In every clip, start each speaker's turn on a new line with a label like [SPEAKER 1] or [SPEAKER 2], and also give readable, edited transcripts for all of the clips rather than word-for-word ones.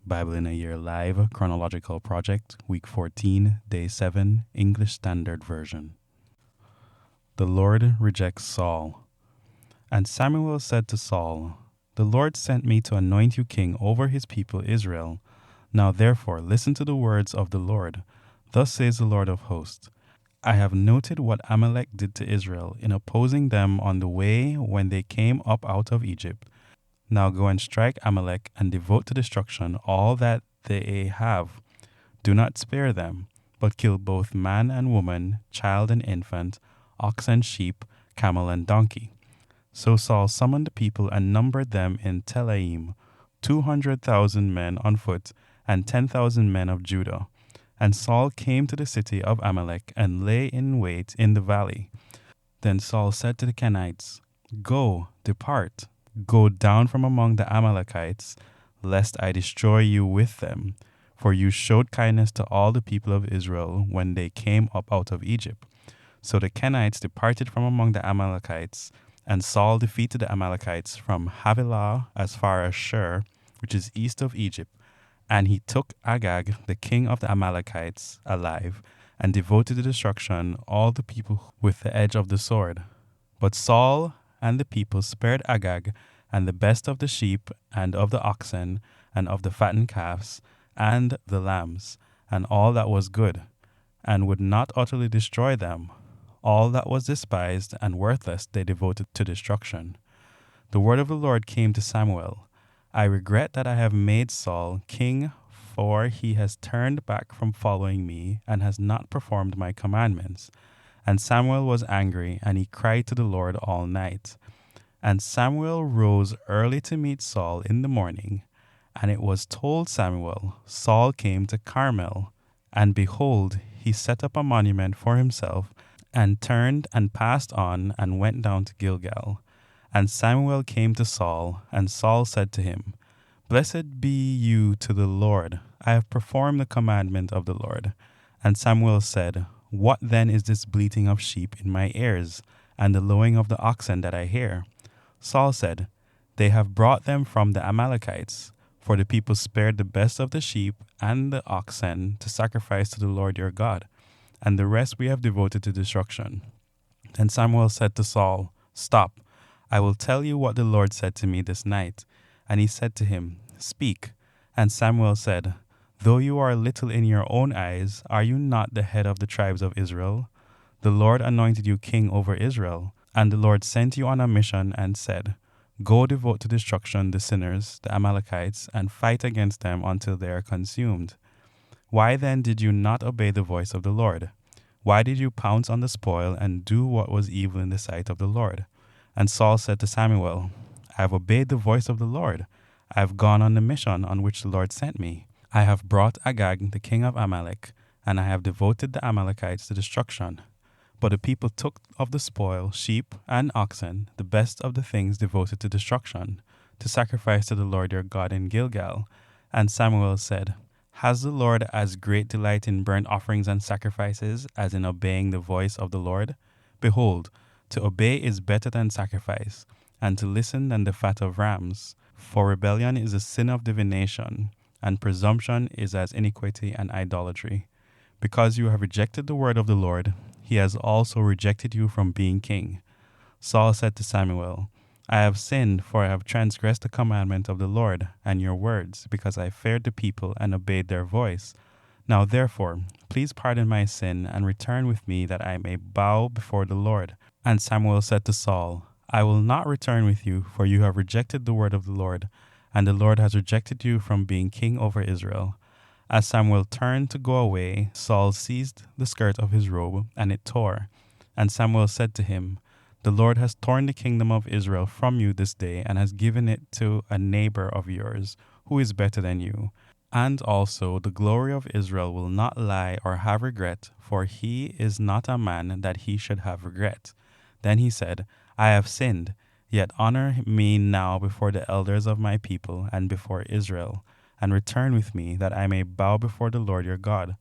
[SPEAKER 1] Bible in a Year Live, Chronological Project, Week 14, Day 7, English Standard Version. The Lord rejects Saul. And Samuel said to Saul, "The Lord sent me to anoint you king over his people Israel. Now therefore listen to the words of the Lord. Thus says the Lord of hosts, I have noted what Amalek did to Israel in opposing them on the way when they came up out of Egypt. Now go and strike Amalek and devote to destruction all that they have. Do not spare them, but kill both man and woman, child and infant, ox and sheep, camel and donkey." So Saul summoned the people and numbered them in Telaim, 200,000 men on foot, and 10,000 men of Judah. And Saul came to the city of Amalek and lay in wait in the valley. Then Saul said to the Kenites, "Go, depart, go down from among the Amalekites, lest I destroy you with them. For you showed kindness to all the people of Israel when they came up out of Egypt." So the Kenites departed from among the Amalekites, and Saul defeated the Amalekites from Havilah as far as Shur, which is east of Egypt. And he took Agag, the king of the Amalekites, alive, and devoted to destruction all the people with the edge of the sword. But Saul and the people spared Agag, and the best of the sheep, and of the oxen, and of the fattened calves, and the lambs, and all that was good, and would not utterly destroy them. All that was despised and worthless they devoted to destruction. The word of the Lord came to Samuel. "I regret that I have made Saul king, for he has turned back from following me and has not performed my commandments." And Samuel was angry, and he cried to the Lord all night. And Samuel rose early to meet Saul in the morning. And it was told Samuel, Saul came to Carmel, and behold, he set up a monument for himself, and turned and passed on, and went down to Gilgal. And Samuel came to Saul, and Saul said to him, "Blessed be you to the Lord. I have performed the commandment of the Lord." And Samuel said, "What then is this bleating of sheep in my ears, and the lowing of the oxen that I hear?" Saul said, "They have brought them from the Amalekites, for the people spared the best of the sheep and the oxen to sacrifice to the Lord your God, and the rest we have devoted to destruction." Then Samuel said to Saul, "Stop, I will tell you what the Lord said to me this night." And he said to him, "Speak." And Samuel said, "Though you are little in your own eyes, are you not the head of the tribes of Israel? The Lord anointed you king over Israel, and the Lord sent you on a mission and said, 'Go devote to destruction the sinners, the Amalekites, and fight against them until they are consumed.' Why then did you not obey the voice of the Lord? Why did you pounce on the spoil and do what was evil in the sight of the Lord?" And Saul said to Samuel, "I have obeyed the voice of the Lord. I have gone on the mission on which the Lord sent me. I have brought Agag, the king of Amalek, and I have devoted the Amalekites to destruction. But the people took of the spoil sheep and oxen, the best of the things devoted to destruction, to sacrifice to the Lord your God in Gilgal." And Samuel said, "Has the Lord as great delight in burnt offerings and sacrifices as in obeying the voice of the Lord? Behold, to obey is better than sacrifice, and to listen than the fat of rams. For rebellion is a sin of divination, and presumption is as iniquity and idolatry. Because you have rejected the word of the Lord, he has also rejected you from being king." Saul said to Samuel, "I have sinned, for I have transgressed the commandment of the Lord and your words, because I feared the people and obeyed their voice. Now therefore, please pardon my sin and return with me that I may bow before the Lord." And Samuel said to Saul, "I will not return with you, for you have rejected the word of the Lord, and the Lord has rejected you from being king over Israel." As Samuel turned to go away, Saul seized the skirt of his robe, and it tore. And Samuel said to him, "The Lord has torn the kingdom of Israel from you this day, and has given it to a neighbor of yours, who is better than you. And also the glory of Israel will not lie or have regret, for he is not a man that he should have regret." Then he said, "I have sinned, yet honor me now before the elders of my people and before Israel, and return with me, that I may bow before the Lord your God."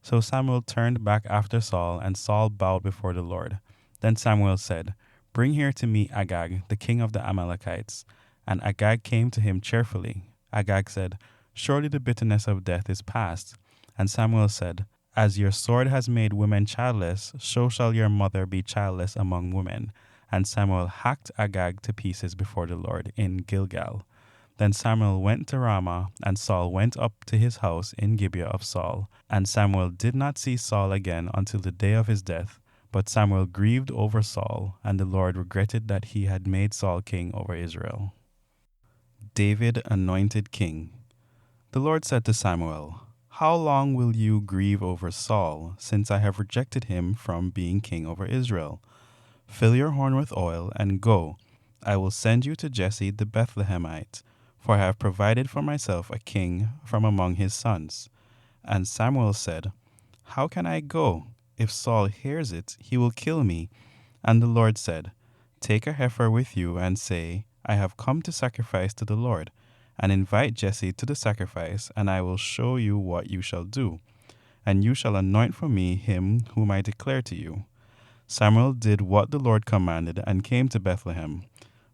[SPEAKER 1] So Samuel turned back after Saul, and Saul bowed before the Lord. Then Samuel said, "Bring here to me Agag, the king of the Amalekites." And Agag came to him cheerfully. Agag said, Surely the bitterness of death is past. And Samuel said, As your sword has made women childless, so shall your mother be childless among women. And Samuel hacked Agag to pieces before the Lord in Gilgal. Then Samuel went to Ramah, and Saul went up to his house in Gibeah of Saul. And Samuel did not see Saul again until the day of his death. But Samuel grieved over Saul, and the Lord regretted that he had made Saul king over Israel. David anointed king. The Lord said to Samuel, How long will you grieve over Saul, since I have rejected him from being king over Israel? Fill your horn with oil, and go. I will send you to Jesse the Bethlehemite, for I have provided for myself a king from among his sons. And Samuel said, How can I go? If Saul hears it, he will kill me. And the Lord said, Take a heifer with you, and say, I have come to sacrifice to the Lord. And invite Jesse to the sacrifice, and I will show you what you shall do. And you shall anoint for me him whom I declare to you. Samuel did what the Lord commanded, and came to Bethlehem.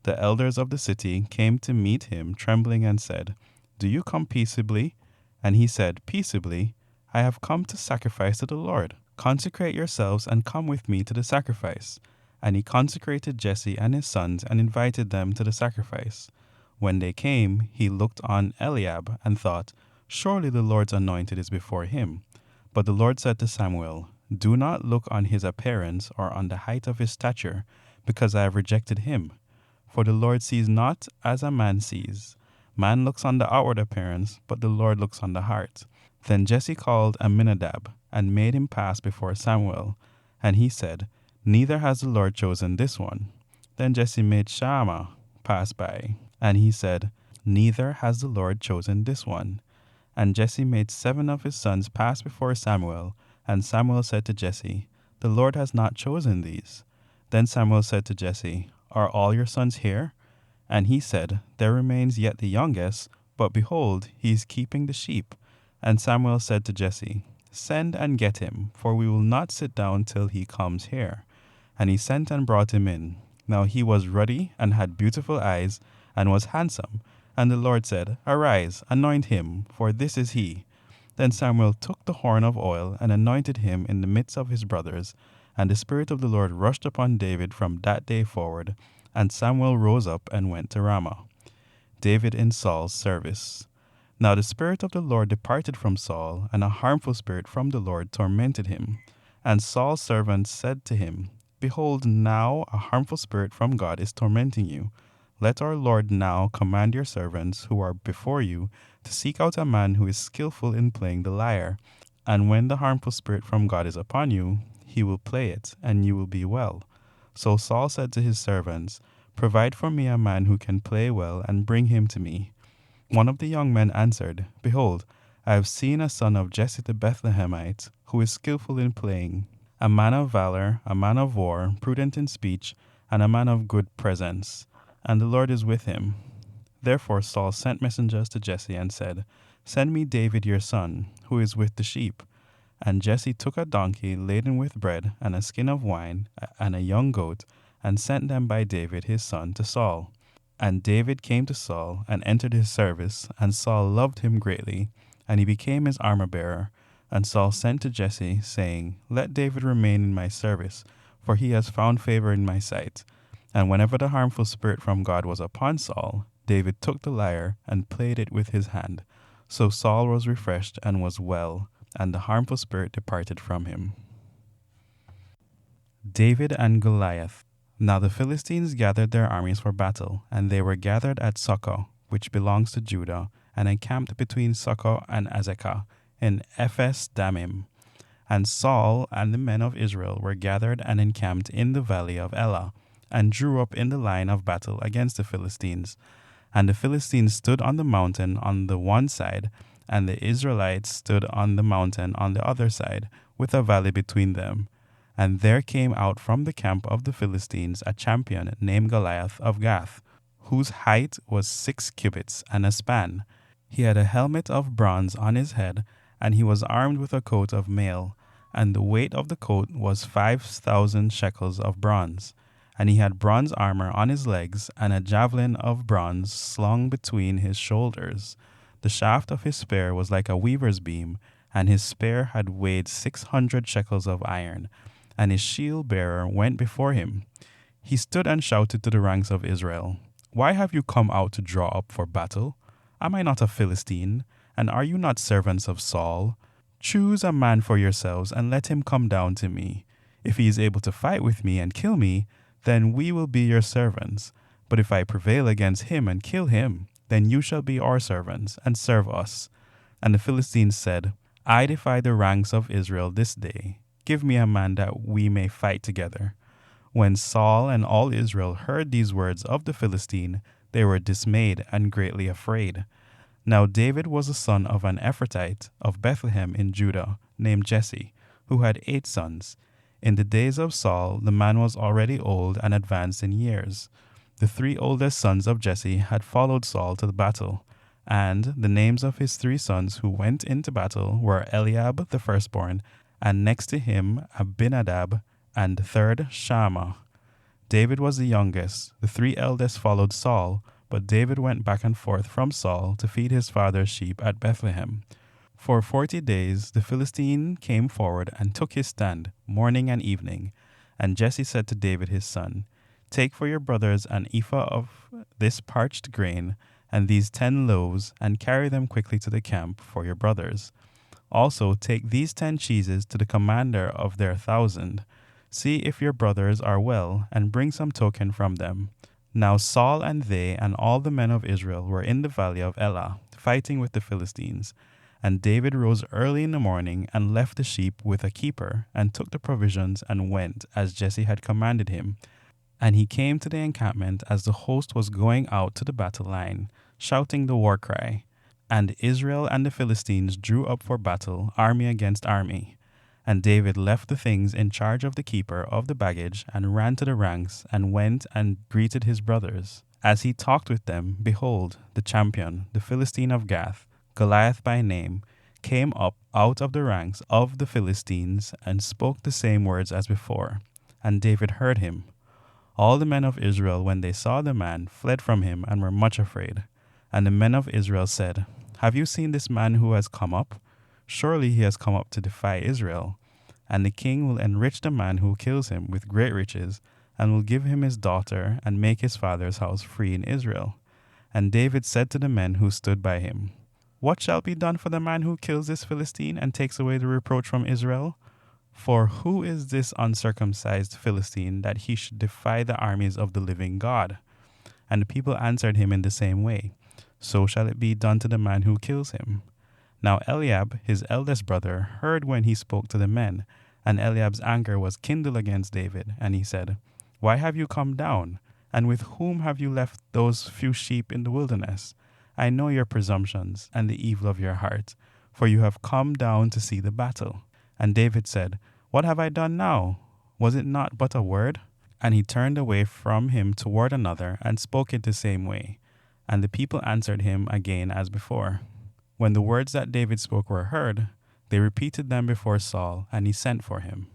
[SPEAKER 1] The elders of the city came to meet him, trembling, and said, Do you come peaceably? And he said, Peaceably. I have come to sacrifice to the Lord. Consecrate yourselves, and come with me to the sacrifice. And he consecrated Jesse and his sons, and invited them to the sacrifice. When they came, he looked on Eliab, and thought, Surely the Lord's anointed is before him. But the Lord said to Samuel, Do not look on his appearance, or on the height of his stature, because I have rejected him. For the Lord sees not as a man sees. Man looks on the outward appearance, but the Lord looks on the heart. Then Jesse called Amminadab, and made him pass before Samuel. And he said, Neither has the Lord chosen this one. Then Jesse made Shammah pass by. And he said, Neither has the Lord chosen this one. And Jesse made 7 of his sons pass before Samuel. And Samuel said to Jesse, The Lord has not chosen these. Then Samuel said to Jesse, Are all your sons here? And he said, There remains yet the youngest, but behold, he is keeping the sheep. And Samuel said to Jesse, Send and get him, for we will not sit down till he comes here. And he sent and brought him in. Now he was ruddy, and had beautiful eyes, and was handsome. And the Lord said, Arise, anoint him, for this is he. Then Samuel took the horn of oil, and anointed him in the midst of his brothers. And the Spirit of the Lord rushed upon David from that day forward. And Samuel rose up and went to Ramah. David in Saul's service. Now the Spirit of the Lord departed from Saul, and a harmful spirit from the Lord tormented him. And Saul's servants said to him, Behold, now a harmful spirit from God is tormenting you. Let our Lord now command your servants who are before you to seek out a man who is skillful in playing the lyre. And when the harmful spirit from God is upon you, he will play it, and you will be well. So Saul said to his servants, Provide for me a man who can play well, and bring him to me. One of the young men answered, Behold, I have seen a son of Jesse the Bethlehemite, who is skillful in playing, a man of valor, a man of war, prudent in speech, and a man of good presence. And the Lord is with him. Therefore Saul sent messengers to Jesse and said, Send me David your son, who is with the sheep. And Jesse took a donkey laden with bread, and a skin of wine, and a young goat, and sent them by David his son to Saul. And David came to Saul, and entered his service, and Saul loved him greatly, and he became his armor-bearer. And Saul sent to Jesse, saying, Let David remain in my service, for he has found favor in my sight. And whenever the harmful spirit from God was upon Saul, David took the lyre and played it with his hand. So Saul was refreshed and was well, and the harmful spirit departed from him. David and Goliath. Now the Philistines gathered their armies for battle, and they were gathered at Socoh, which belongs to Judah, and encamped between Socoh and Azekah, in Ephes Dammim. And Saul and the men of Israel were gathered and encamped in the valley of Elah, and drew up in the line of battle against the Philistines. And the Philistines stood on the mountain on the one side, and the Israelites stood on the mountain on the other side, with a valley between them. And there came out from the camp of the Philistines a champion named Goliath of Gath, whose height was 6 cubits and a span. He had a helmet of bronze on his head, and he was armed with a coat of mail, and the weight of the coat was 5,000 shekels of bronze. And he had bronze armor on his legs, and a javelin of bronze slung between his shoulders. The shaft of his spear was like a weaver's beam, and his spear had weighed 600 shekels of iron, and his shield bearer went before him. He stood and shouted to the ranks of Israel, Why have you come out to draw up for battle? Am I not a Philistine? And are you not servants of Saul? Choose a man for yourselves, and let him come down to me. If he is able to fight with me and kill me, then we will be your servants. But if I prevail against him and kill him, then you shall be our servants, and serve us. And the Philistines said, I defy the ranks of Israel this day. Give me a man that we may fight together. When Saul and all Israel heard these words of the Philistine, they were dismayed and greatly afraid. Now David was the son of an Ephrathite of Bethlehem in Judah, named Jesse, who had 8 sons. In the days of Saul, the man was already old and advanced in years. The 3 oldest sons of Jesse had followed Saul to the battle, and the names of his 3 sons who went into battle were Eliab the firstborn, and next to him Abinadab, and the third Shammah. David was the youngest. The 3 eldest followed Saul, but David went back and forth from Saul to feed his father's sheep at Bethlehem. For 40 days the Philistine came forward and took his stand, morning and evening. And Jesse said to David his son, Take for your brothers an ephah of this parched grain, and these 10 loaves, and carry them quickly to the camp for your brothers. Also take these 10 cheeses to the commander of their 1,000. See if your brothers are well, and bring some token from them. Now Saul and they and all the men of Israel were in the valley of Elah, fighting with the Philistines. And David rose early in the morning, and left the sheep with a keeper, and took the provisions, and went, as Jesse had commanded him. And he came to the encampment as the host was going out to the battle line, shouting the war cry. And Israel and the Philistines drew up for battle, army against army. And David left the things in charge of the keeper of the baggage, and ran to the ranks, and went and greeted his brothers. As he talked with them, behold, the champion, the Philistine of Gath, Goliath by name, came up out of the ranks of the Philistines, and spoke the same words as before. And David heard him. All the men of Israel, when they saw the man, fled from him, and were much afraid. And the men of Israel said, Have you seen this man who has come up? Surely he has come up to defy Israel. And the king will enrich the man who kills him with great riches, and will give him his daughter, and make his father's house free in Israel. And David said to the men who stood by him, What shall be done for the man who kills this Philistine, and takes away the reproach from Israel? For who is this uncircumcised Philistine, that he should defy the armies of the living God? And the people answered him in the same way, So shall it be done to the man who kills him. Now Eliab, his eldest brother, heard when he spoke to the men, and Eliab's anger was kindled against David, and he said, Why have you come down? And with whom have you left those few sheep in the wilderness? I know your presumptions, and the evil of your heart, for you have come down to see the battle. And David said, What have I done now? Was it not but a word? And he turned away from him toward another, and spoke it the same way. And the people answered him again as before. When the words that David spoke were heard, they repeated them before Saul, and he sent for him.